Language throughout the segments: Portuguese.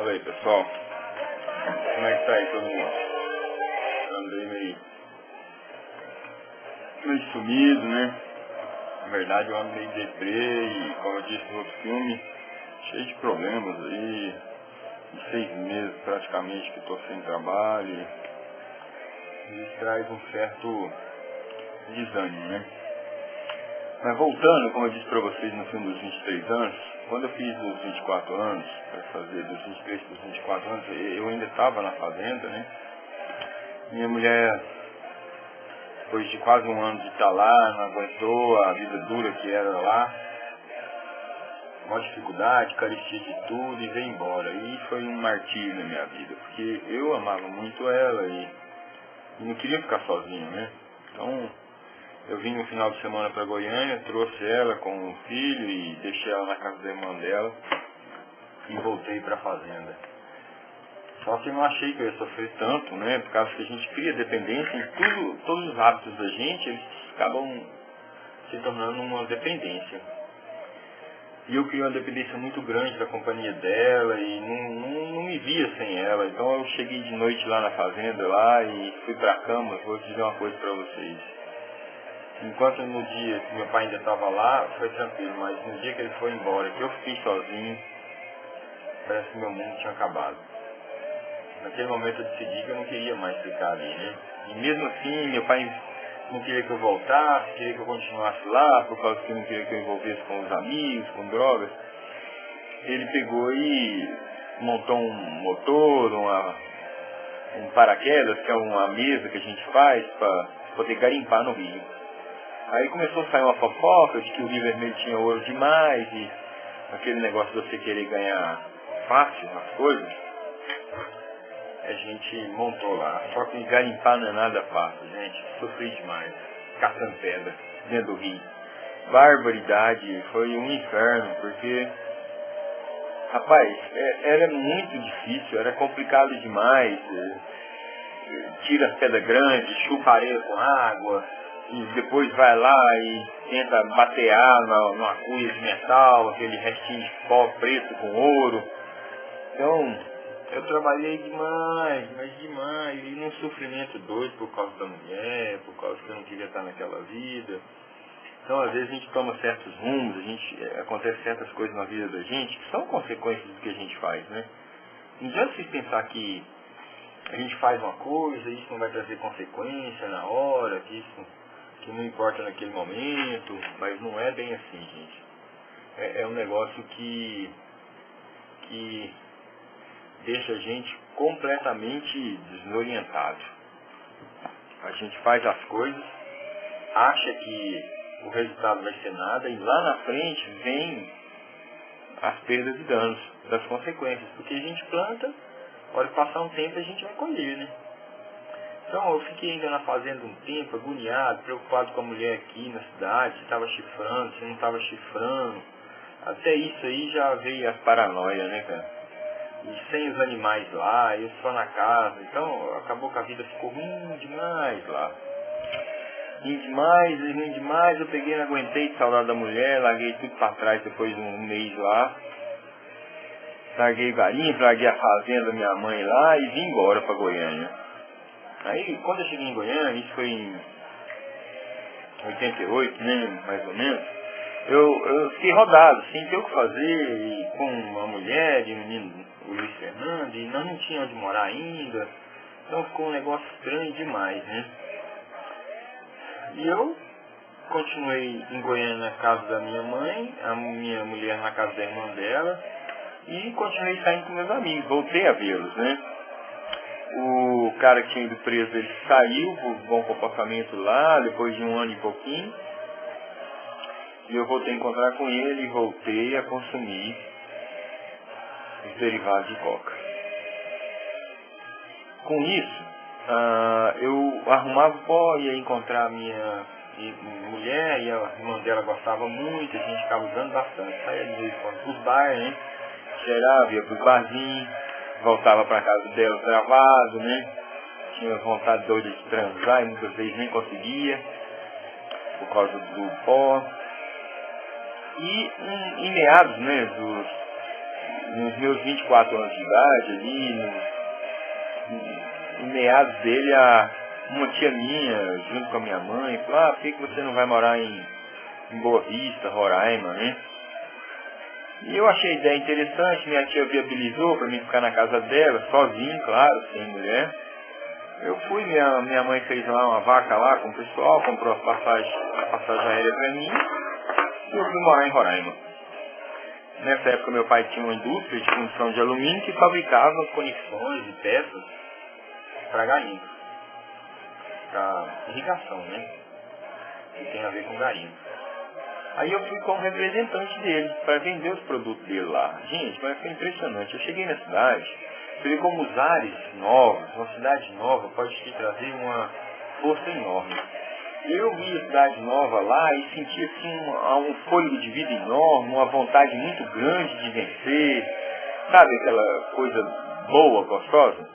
Fala aí, pessoal. Como é que tá aí todo mundo? Andei meio sumido, né? Na verdade eu ando meio deprê e, como eu disse no outro filme, cheio de problemas aí. De 6 meses praticamente que estou sem trabalho. E isso traz um certo desânimo, né? Mas voltando, como eu disse pra vocês no filme dos 23 anos, quando eu fiz os 24 anos, para fazer dos 23 para os 24 anos, eu ainda estava na fazenda, né? Minha mulher, depois de quase um ano de estar lá, não aguentou a vida dura que era lá, uma dificuldade, carecia de tudo e veio embora. E foi um martírio na minha vida, porque eu amava muito ela e não queria ficar sozinho, né? Então, eu vim no final de semana para Goiânia, trouxe ela com o filho e deixei ela na casa da irmã dela e voltei para a fazenda. Só que eu não achei que eu ia sofrer tanto, né? Por causa que a gente cria dependência e todos os hábitos da gente, eles acabam se tornando uma dependência. E eu criei uma dependência muito grande da companhia dela e não me via sem ela. Então eu cheguei de noite lá na fazenda lá e fui para a cama. Vou dizer uma coisa para vocês. Enquanto no dia que meu pai ainda estava lá, foi tranquilo, mas no dia que ele foi embora, que eu fiquei sozinho, parece que meu mundo tinha acabado. Naquele momento eu decidi que eu não queria mais ficar ali, né? E mesmo assim, meu pai não queria que eu voltasse, queria que eu continuasse lá, por causa que não queria que eu envolvesse com os amigos, com drogas. Ele pegou e montou um motor, um paraquedas, que é uma mesa que a gente faz para poder garimpar no rio. Aí começou a sair uma fofoca de que o Rio Vermelho tinha ouro demais e aquele negócio de você querer ganhar fácil as coisas. A gente montou lá. Só que garimpar não é nada fácil, gente. Sofri demais. Caçando pedra dentro do rio. Barbaridade. Foi um inferno, porque... Rapaz, era muito difícil, era complicado demais. Tira as pedras grandes, chupa areia com água. E depois vai lá e tenta batear numa cuia de metal, aquele restinho de pó preto com ouro. Então, eu trabalhei demais, mas demais, e num sofrimento doido por causa da mulher, por causa que eu não queria estar naquela vida. Então, às vezes a gente toma certos rumos, acontece certas coisas na vida da gente que são consequências do que a gente faz, né? Não adianta vocês pensar que a gente faz uma coisa, isso não vai trazer consequência na hora, que não importa naquele momento, mas não é bem assim, gente. É um negócio que deixa a gente completamente desorientado. A gente faz as coisas, acha que o resultado vai ser nada, e lá na frente vem as perdas e danos das consequências, porque a gente planta, a hora que passar um tempo a gente vai colher, né? Então eu fiquei ainda na fazenda um tempo, agoniado, preocupado com a mulher aqui na cidade, se estava chifrando, se não estava chifrando. Até isso aí já veio as paranoias, né, cara? E sem os animais lá, eu só na casa. Então acabou que a vida ficou ruim demais lá. Ruim demais, eu peguei, não aguentei de saudade da mulher, larguei tudo pra trás depois de um mês lá. Larguei o garimpo, larguei a fazenda da minha mãe lá e vim embora pra Goiânia. Aí, quando eu cheguei em Goiânia, isso foi em 88, né, mais ou menos, eu fiquei rodado, sem ter o que fazer, e com uma mulher e um menino, o Luiz Fernando, e nós não tínhamos onde morar ainda, então ficou um negócio estranho demais, né. E eu continuei em Goiânia na casa da minha mãe, a minha mulher na casa da irmã dela, e continuei saindo com meus amigos, voltei a vê-los, né. O cara que tinha ido preso, ele saiu por bom comportamento lá, depois de um ano e pouquinho. E eu voltei a encontrar com ele e voltei a consumir os derivados de coca. Com isso, eu arrumava pó, ia encontrar a minha mulher, e a irmã dela gostava muito, a gente ficava usando bastante. Saía de vez em quando pros bar, né? Cheirava, ia pros barzinhos. Voltava para casa dela travado, né? Tinha vontade doida de transar e muitas vezes nem conseguia, por causa do pó. E em meados, né, nos meus 24 anos de idade, ali, em meados dele, uma tia minha, junto com a minha mãe, falou, por que você não vai morar em Boa Vista, Roraima, né? E eu achei a ideia interessante, minha tia viabilizou para mim ficar na casa dela, sozinho, claro, sem mulher. Eu fui, minha mãe fez lá uma vaca lá com o pessoal, comprou a passagem aérea para mim, e eu fui morar em Roraima. Nessa época meu pai tinha uma indústria de fundição de alumínio que fabricava conexões e peças para garimpo, para irrigação, né? Que tem a ver com garimpo. Aí eu fui como representante dele, para vender os produtos dele lá. Gente, mas foi impressionante. Eu cheguei na cidade, você vê como os ares novos, uma cidade nova pode te trazer uma força enorme. Eu vi a cidade nova lá e senti assim um fôlego de vida enorme, uma vontade muito grande de vencer, sabe aquela coisa boa, gostosa?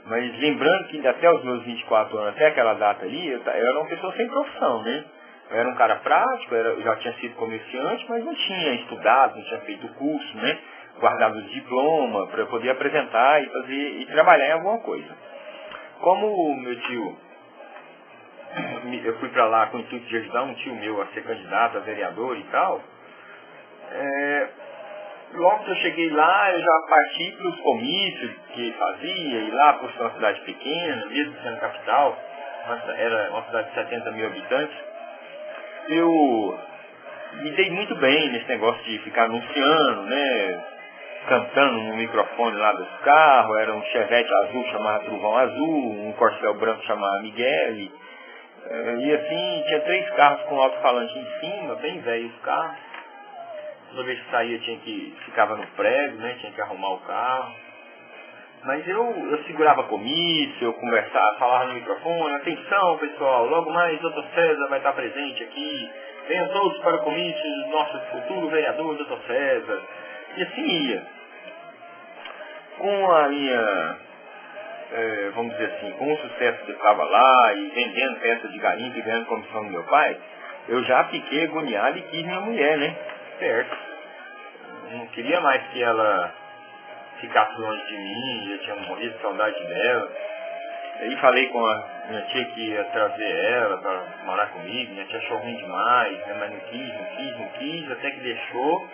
Mas lembrando que até os meus 24 anos, até aquela data ali, eu era uma pessoa sem profissão, né? Eu era um cara prático, eu já tinha sido comerciante, mas não tinha estudado, não tinha feito curso, né? Guardado o diploma para poder apresentar e trabalhar em alguma coisa. Como o meu tio, eu fui para lá com o intuito de ajudar um tio meu a ser candidato a vereador e tal, logo que eu cheguei lá, eu já parti para os comícios que ele fazia, e lá por ser uma cidade pequena, mesmo sendo capital, era uma cidade de 70 mil habitantes, eu me dei muito bem nesse negócio de ficar anunciando, né, cantando no microfone lá dos carros. Era um Chevette azul chamado Trovão Azul, um Corcel branco chamado Miguel, e assim, tinha 3 carros com alto-falante em cima, bem velhos os carros. Toda vez que saía ficava no prédio, né, tinha que arrumar o carro. Mas eu segurava comício, eu conversava, falava no microfone, atenção pessoal, logo mais o Dr. César vai estar presente aqui, venham todos para o comício do nosso futuro vereador, Dr. César. E assim ia. Com a minha, vamos dizer assim, com o sucesso que eu estava lá, e vendendo peças de garimpo e ganhando comissão do meu pai, eu já fiquei agoniado e quis minha mulher, né? Certo. Eu não queria mais que ela ficasse longe de mim, eu tinha morrido de saudade dela. Aí falei com a minha tia que ia trazer ela para morar comigo, minha tia achou ruim demais, né? Mas não quis, até que deixou.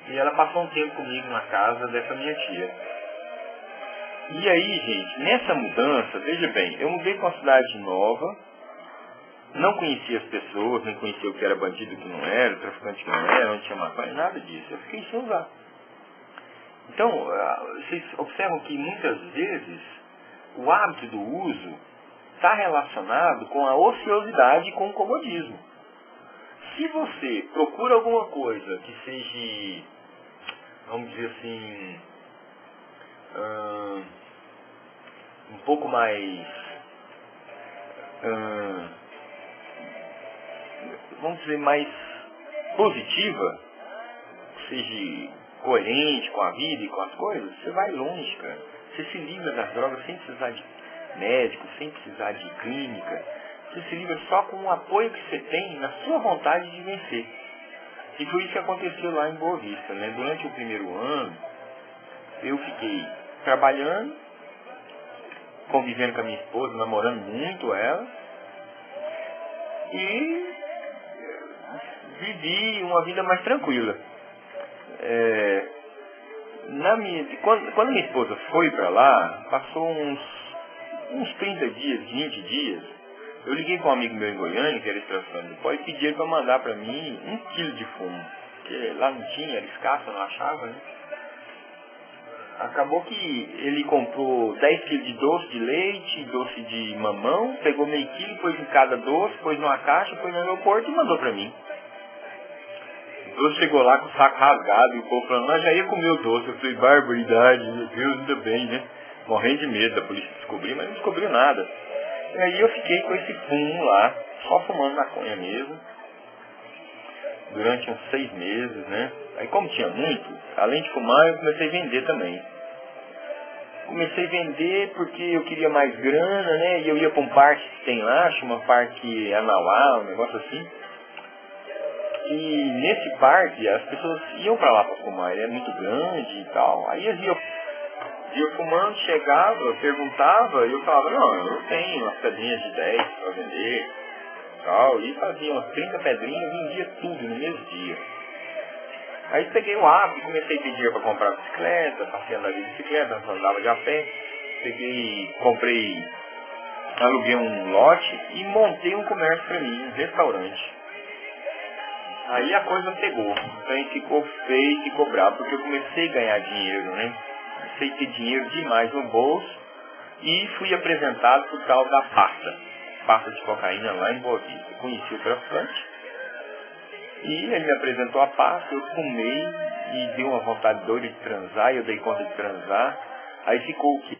E ela passou um tempo comigo na casa dessa minha tia. E aí, gente, nessa mudança, veja bem, eu mudei para uma cidade nova, não conhecia as pessoas, nem conhecia o que era bandido e o que não era, o traficante que não era, não tinha maconha, nada disso. Eu fiquei sem usar. Então, vocês observam que muitas vezes o hábito do uso está relacionado com a ociosidade e com o comodismo. Se você procura alguma coisa que seja, vamos dizer assim, um pouco mais, vamos dizer, mais positiva, que seja coerente com a vida e com as coisas, você vai longe, cara. Você se livra das drogas sem precisar de médico, sem precisar de clínica. Você se livra só com o apoio que você tem na sua vontade de vencer. E foi isso que aconteceu lá em Boa Vista, né? Durante o primeiro ano, eu fiquei trabalhando, convivendo com a minha esposa, namorando muito ela, e vivi uma vida mais tranquila. Quando minha esposa foi para lá, passou uns 30 dias, 20 dias, eu liguei com um amigo meu em Goiânia, que era extração do pó, e pedi ele para mandar para mim 1 quilo de fumo, porque lá não tinha, era escasso, eu não achava, né? Acabou que ele comprou 10 quilos de doce de leite, doce de mamão, pegou meio quilo, pôs em cada doce, pôs numa caixa, pôs no aeroporto e mandou para mim. O doce chegou lá com o saco rasgado e o povo falando, nós já ia comer o doce. Eu falei, barbaridade, meu Deus, ainda bem, né? Morrendo de medo da polícia descobrir, mas não descobriu nada. E aí eu fiquei com esse fumo lá, só fumando maconha mesmo, durante uns 6 meses, né? Aí como tinha muito, além de fumar, eu comecei a vender também. Comecei a vender porque eu queria mais grana, né? E eu ia para um parque que tem lá, chama Parque Anauá, um negócio assim. E nesse parque as pessoas iam pra lá pra fumar, ele é muito grande e tal. Aí eles iam fumando, chegava, perguntava, e eu falava, não, eu tenho umas pedrinhas de 10 pra vender tal. E fazia umas 30 pedrinhas e vendia tudo no mesmo dia. Aí peguei o hábito, comecei a pedir dinheiro para comprar bicicleta, passeando ali de bicicleta, não andava de a pé. Aluguei um lote e montei um comércio para mim, um restaurante. Aí a coisa pegou, então aí ficou feio, ficou bravo, porque eu comecei a ganhar dinheiro, né? Comecei a ter dinheiro demais no bolso e fui apresentado por tal da pasta de cocaína lá em Boa Vista. Conheci o traficante. E ele me apresentou a pasta, eu fumei e deu uma vontade doida de transar, e eu dei conta de transar. Aí ficou o quê?